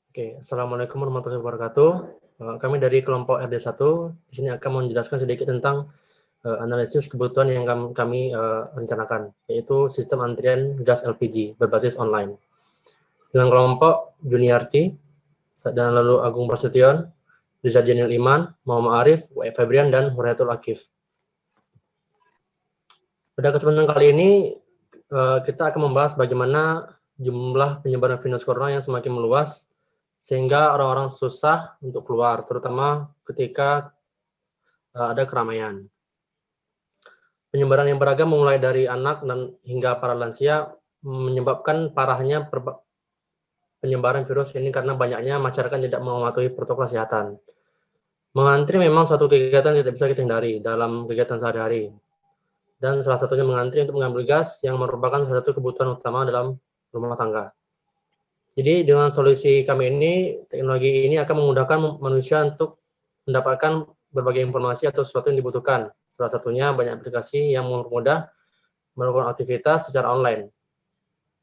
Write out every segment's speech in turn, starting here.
Oke, Assalamualaikum warahmatullahi wabarakatuh. Kami dari kelompok RD1 di sini akan menjelaskan sedikit tentang analisis kebutuhan yang kami rencanakan, yaitu sistem antrian gas LPG berbasis online. Dengan kelompok Juniarti, dan lalu Agung Prasetyon, Riza Janil Iman, Muhammad Arif, W. Febrian, dan Hurayatul Akif. Pada kesempatan kali ini, kita akan membahas bagaimana jumlah penyebaran virus corona yang semakin meluas, sehingga orang-orang susah untuk keluar, terutama ketika ada keramaian. Penyebaran yang beragam mulai dari anak dan hingga para lansia menyebabkan parahnya penyebaran virus ini karena banyaknya masyarakat tidak mematuhi protokol kesehatan. Mengantri memang suatu kegiatan yang tidak bisa kita hindari dalam kegiatan sehari-hari. Dan salah satunya mengantri untuk mengambil gas yang merupakan salah satu kebutuhan utama dalam rumah tangga. Jadi dengan solusi kami ini, teknologi ini akan memudahkan manusia untuk mendapatkan berbagai informasi atau sesuatu yang dibutuhkan. Salah satunya banyak aplikasi yang mempermudah melakukan aktivitas secara online.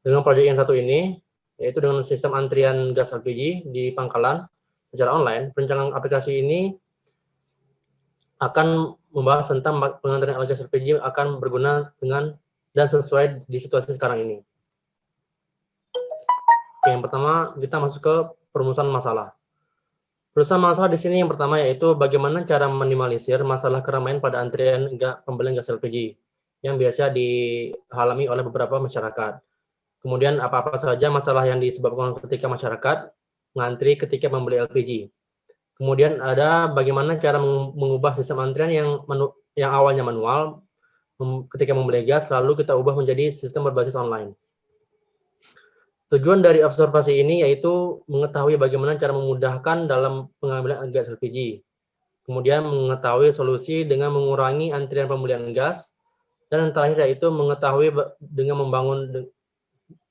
Dengan proyek yang satu ini, yaitu dengan sistem antrian gas LPG di pangkalan secara online, perencanaan aplikasi ini akan membahas tentang pengantrian gas LPG akan berguna dengan dan sesuai di situasi sekarang ini. Oke, yang pertama kita masuk ke perumusan masalah. Perumusan masalah di sini yang pertama yaitu bagaimana cara minimalisir masalah keramaian pada antrian pembelian gas LPG yang biasa dialami oleh beberapa masyarakat. Kemudian apa-apa saja masalah yang disebabkan ketika masyarakat mengantri ketika membeli LPG. Kemudian ada bagaimana cara mengubah sistem antrian yang awalnya manual ketika membeli gas, lalu kita ubah menjadi sistem berbasis online. Tujuan dari observasi ini yaitu mengetahui bagaimana cara memudahkan dalam pengambilan gas LPG. Kemudian mengetahui solusi dengan mengurangi antrian pembelian gas. Dan yang terakhir yaitu mengetahui dengan membangun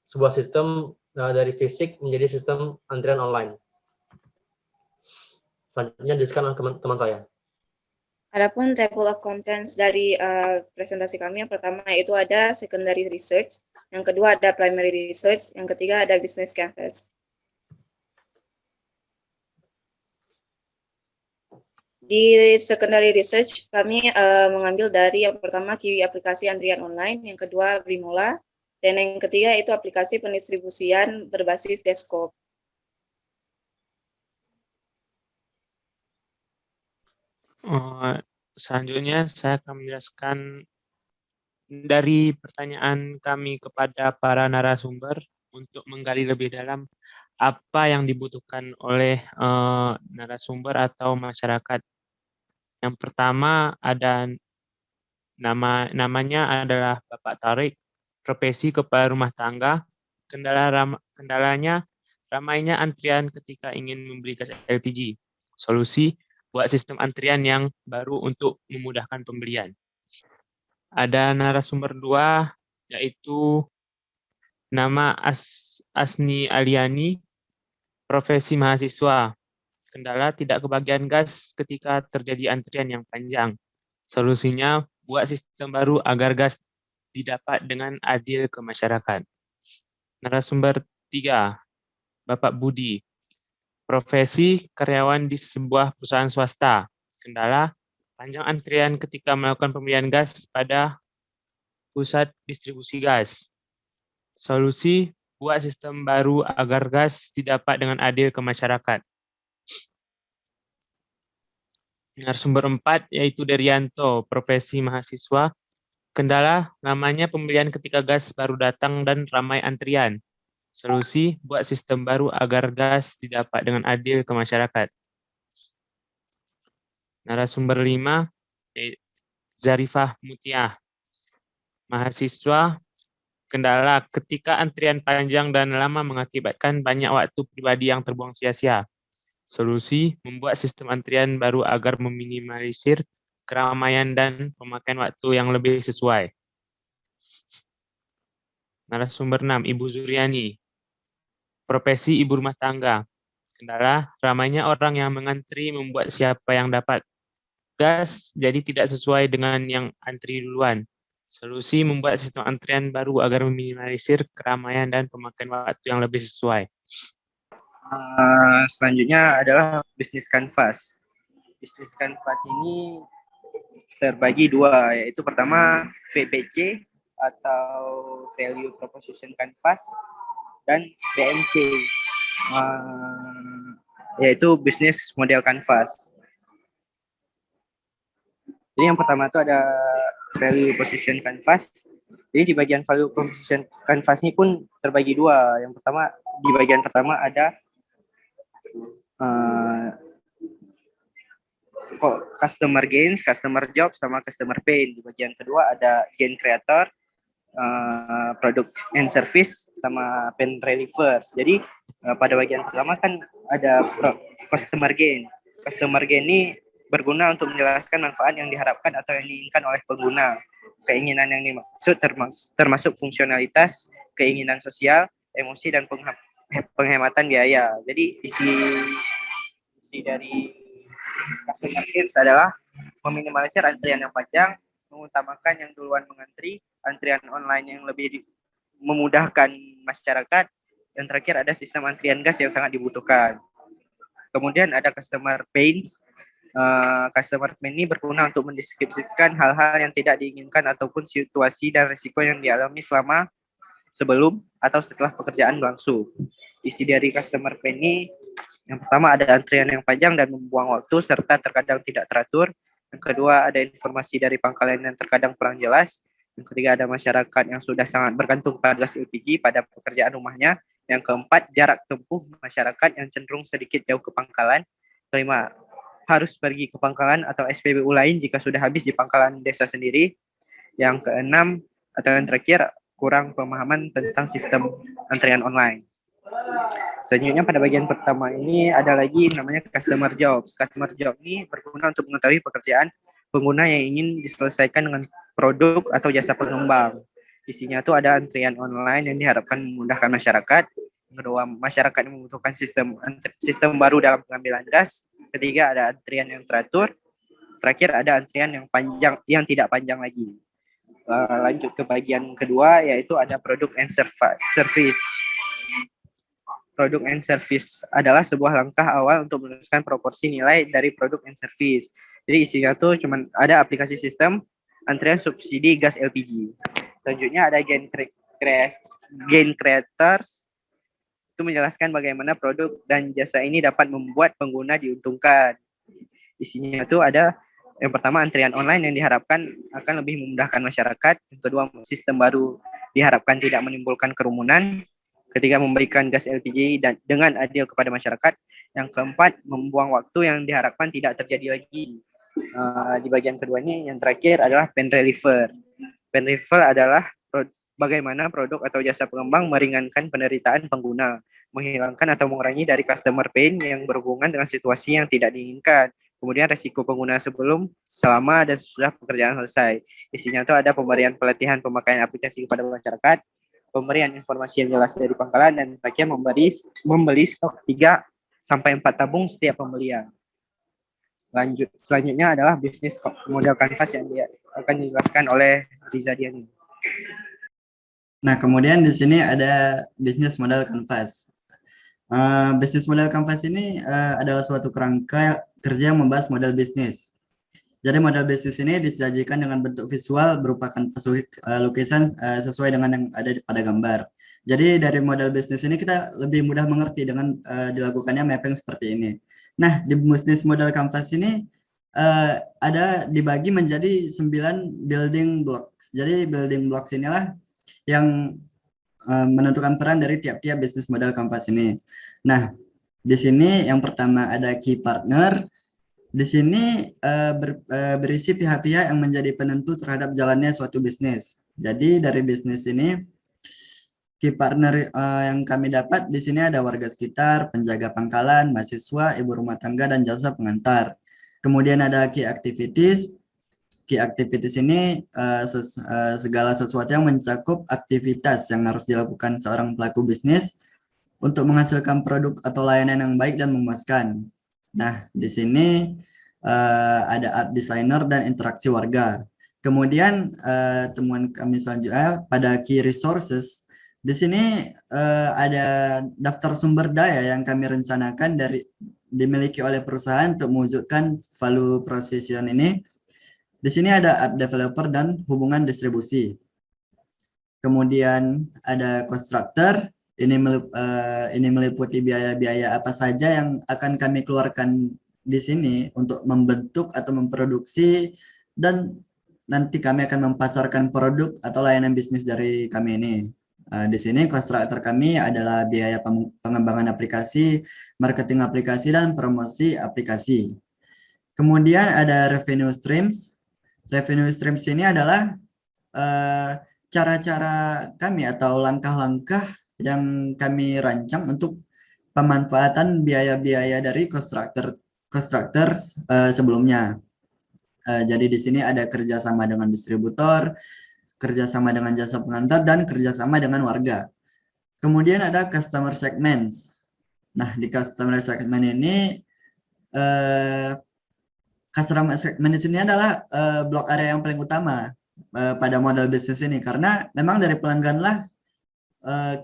sebuah sistem dari fisik menjadi sistem antrian online. Selanjutnya dijelaskan oleh teman saya. Adapun table of contents dari presentasi kami yang pertama itu ada secondary research, yang kedua ada primary research, yang ketiga ada business canvas. Di secondary research kami mengambil dari yang pertama QI aplikasi antrian online, yang kedua Brimola, dan yang ketiga itu aplikasi pendistribusian berbasis desktop. Selanjutnya saya akan menjelaskan dari pertanyaan kami kepada para narasumber untuk menggali lebih dalam apa yang dibutuhkan oleh narasumber atau masyarakat. Yang pertama ada namanya adalah Bapak Tarik, profesi kepala rumah tangga. Kendalanya ramainya antrian ketika ingin membeli gas LPG. Solusi buat sistem antrian yang baru untuk memudahkan pembelian. Ada narasumber 2, yaitu nama Asni Aliani, profesi mahasiswa. Kendala tidak kebagian gas ketika terjadi antrian yang panjang. Solusinya buat sistem baru agar gas didapat dengan adil ke masyarakat. Narasumber 3, Bapak Budi, profesi karyawan di sebuah perusahaan swasta. Kendala panjang antrian ketika melakukan pembelian gas pada pusat distribusi gas. Solusi buat sistem baru agar gas didapat dengan adil ke masyarakat. Narasumber 4 yaitu Derianto, profesi mahasiswa. Kendala lamanya pembelian ketika gas baru datang dan ramai antrian. Solusi buat sistem baru agar gas didapat dengan adil ke masyarakat. Narasumber 5 Zarifah Mutiah, mahasiswa. Kendala ketika antrian panjang dan lama mengakibatkan banyak waktu pribadi yang terbuang sia-sia. Solusi membuat sistem antrian baru agar meminimalisir keramaian dan pemakaian waktu yang lebih sesuai. Narasumber 6, Ibu Zuryani, profesi ibu rumah tangga. Kendala ramainya orang yang mengantri membuat siapa yang dapat gas jadi tidak sesuai dengan yang antri duluan. Solusi membuat sistem antrian baru agar meminimalisir keramaian dan pemakaian waktu yang lebih sesuai. Selanjutnya adalah bisnis canvas. Bisnis canvas ini terbagi dua, yaitu pertama VPC atau Value Proposition Canvas dan BMC, yaitu Business Model Canvas. Jadi yang pertama itu ada Value Proposition Canvas. Jadi di bagian Value Proposition Canvas ini pun terbagi dua. Yang pertama, di bagian pertama ada customer gains, customer job, sama customer pain. Di bagian kedua ada gain creator, product and service, sama pain relievers. Jadi pada bagian pertama kan ada customer gain. Customer gain ini berguna untuk menjelaskan manfaat yang diharapkan atau yang diinginkan oleh pengguna. Keinginan yang dimaksud termasuk fungsionalitas, keinginan sosial, emosi, dan penghematan biaya. Jadi isi dari customer gains adalah meminimalisir antrian yang panjang, mengutamakan yang duluan mengantri, antrian online yang lebih memudahkan masyarakat, dan terakhir ada sistem antrian gas yang sangat dibutuhkan. Kemudian ada customer pains. Customer pain ini berguna untuk mendeskripsikan hal-hal yang tidak diinginkan ataupun situasi dan risiko yang dialami selama, sebelum, atau setelah pekerjaan berlangsung. Isi dari customer pain ini, yang pertama ada antrian yang panjang dan membuang waktu serta terkadang tidak teratur. Yang kedua ada informasi dari pangkalan yang terkadang kurang jelas. Yang ketiga ada masyarakat yang sudah sangat bergantung pada gas LPG pada pekerjaan rumahnya. Yang keempat, jarak tempuh masyarakat yang cenderung sedikit jauh ke pangkalan. Kelima, harus pergi ke pangkalan atau SPBU lain jika sudah habis di pangkalan desa sendiri. Yang keenam atau yang terakhir, kurang pemahaman tentang sistem antrian online. Selanjutnya pada bagian pertama ini ada lagi namanya customer jobs. Customer job ini berguna untuk mengetahui pekerjaan pengguna yang ingin diselesaikan dengan produk atau jasa pengembang. Isinya tuh ada antrian online yang diharapkan memudahkan masyarakat. Kedua, masyarakat yang membutuhkan sistem baru dalam pengambilan gas. Ketiga, ada antrian yang teratur. Terakhir, ada antrian yang panjang, yang tidak panjang lagi. Lanjut ke bagian kedua, yaitu ada product and service. Product and service adalah sebuah langkah awal untuk menuliskan proporsi nilai dari produk and service. Jadi isinya tuh cuman ada aplikasi sistem antrian subsidi gas LPG. Selanjutnya ada gain creators. Itu menjelaskan bagaimana produk dan jasa ini dapat membuat pengguna diuntungkan. Isinya itu ada yang pertama antrian online yang diharapkan akan lebih memudahkan masyarakat. Yang kedua, sistem baru diharapkan tidak menimbulkan kerumunan. Ketiga, memberikan gas LPG dengan adil kepada masyarakat. Yang keempat, membuang waktu yang diharapkan tidak terjadi lagi. Di bagian kedua ini yang terakhir adalah pain reliever. Pain reliever adalah bagaimana produk atau jasa pengembang meringankan penderitaan pengguna, menghilangkan atau mengurangi dari customer pain yang berhubungan dengan situasi yang tidak diinginkan. Kemudian resiko pengguna sebelum, selama, dan sesudah pekerjaan selesai. Isinya itu ada pemberian pelatihan pemakaian aplikasi kepada masyarakat, pemberian informasi yang jelas dari pangkalan, dan terakhir membeli stok 3-4 tabung setiap pembelian. Selanjutnya adalah bisnis model canvas yang akan dijelaskan oleh Riza Diani. Nah, kemudian di sini ada bisnis model canvas. Bisnis model canvas ini adalah suatu kerangka kerja yang membahas model bisnis. Jadi model bisnis ini disajikan dengan bentuk visual berupa kanvas lukisan sesuai dengan yang ada pada gambar. Jadi dari model bisnis ini kita lebih mudah mengerti dengan dilakukannya mapping seperti ini. Nah, di bisnis model canvas ini ada dibagi menjadi 9 building blocks. Jadi building blocks inilah yang menentukan peran dari tiap-tiap bisnis model canvas ini. Nah, di sini yang pertama ada key partner. Di sini berisi pihak-pihak yang menjadi penentu terhadap jalannya suatu bisnis. Jadi dari bisnis ini, key partner yang kami dapat di sini ada warga sekitar, penjaga pangkalan, mahasiswa, ibu rumah tangga, dan jasa pengantar. Kemudian ada key activities. Key activities ini segala sesuatu yang mencakup aktivitas yang harus dilakukan seorang pelaku bisnis untuk menghasilkan produk atau layanan yang baik dan memuaskan. Nah, di sini ada art designer dan interaksi warga. Kemudian temuan kami selanjutnya pada key resources. Di sini ada daftar sumber daya yang kami rencanakan dimiliki oleh perusahaan untuk mewujudkan value proposition ini. Di sini ada app developer dan hubungan distribusi. Kemudian ada constructor, ini meliputi biaya-biaya apa saja yang akan kami keluarkan di sini untuk membentuk atau memproduksi, dan nanti kami akan mempasarkan produk atau layanan bisnis dari kami ini. Di sini constructor kami adalah biaya pengembangan aplikasi, marketing aplikasi, dan promosi aplikasi. Kemudian ada revenue streams. Revenue streams ini adalah cara-cara kami atau langkah-langkah yang kami rancang untuk pemanfaatan biaya-biaya dari constructor sebelumnya. Jadi di sini ada kerjasama dengan distributor, kerjasama dengan jasa pengantar, dan kerjasama dengan warga. Kemudian ada customer segments. Nah, di customer segment ini, customer segment di sini adalah blok area yang paling utama pada model bisnis ini, karena memang dari pelangganlah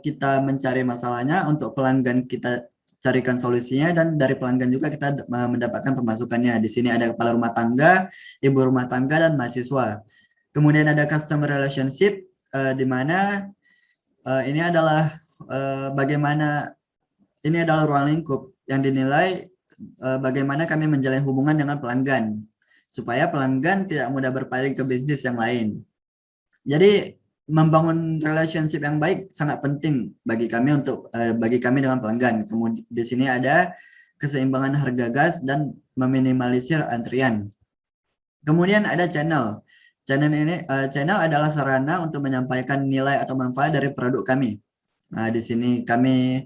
kita mencari masalahnya, untuk pelanggan kita carikan solusinya, dan dari pelanggan juga kita mendapatkan pemasukannya. Di sini ada kepala rumah tangga, ibu rumah tangga, dan mahasiswa. Kemudian ada customer relationship, di mana ini adalah ini adalah ruang lingkup yang dinilai bagaimana kami menjalin hubungan dengan pelanggan, supaya pelanggan tidak mudah berpaling ke bisnis yang lain. Jadi membangun relationship yang baik sangat penting bagi kami dengan pelanggan. Kemudian di sini ada keseimbangan harga gas dan meminimalisir antrian. Kemudian ada channel. Channel adalah sarana untuk menyampaikan nilai atau manfaat dari produk kami. Nah, di sini kami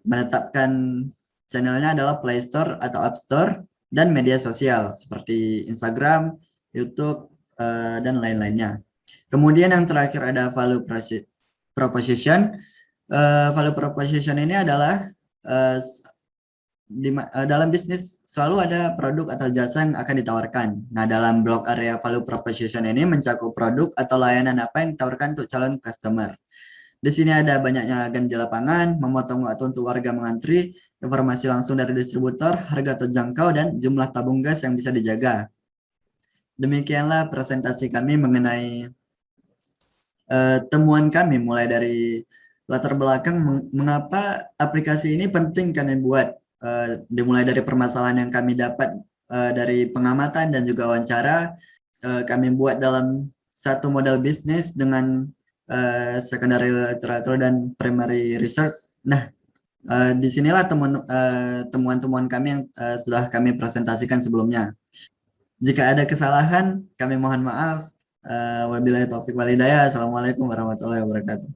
menetapkan channelnya adalah Play Store atau App Store, dan media sosial seperti Instagram, YouTube, dan lain-lainnya. Kemudian yang terakhir ada value proposition. Value proposition ini adalah dalam bisnis selalu ada produk atau jasa yang akan ditawarkan. Nah, dalam blok area value proposition ini mencakup produk atau layanan apa yang ditawarkan untuk calon customer. Di sini ada banyaknya agen di lapangan, memotong waktu untuk warga mengantri, informasi langsung dari distributor, harga terjangkau, dan jumlah tabung gas yang bisa dijaga. Demikianlah presentasi kami mengenai temuan kami, mulai dari latar belakang mengapa aplikasi ini penting kami buat, dimulai dari permasalahan yang kami dapat dari pengamatan dan juga wawancara, kami buat dalam satu model bisnis dengan secondary literature dan primary research. Nah, disinilah temuan-temuan kami yang sudah kami presentasikan sebelumnya. Jika ada kesalahan, kami mohon maaf. Wabillahi taufiq wal hidayah. Assalamualaikum warahmatullahi wabarakatuh.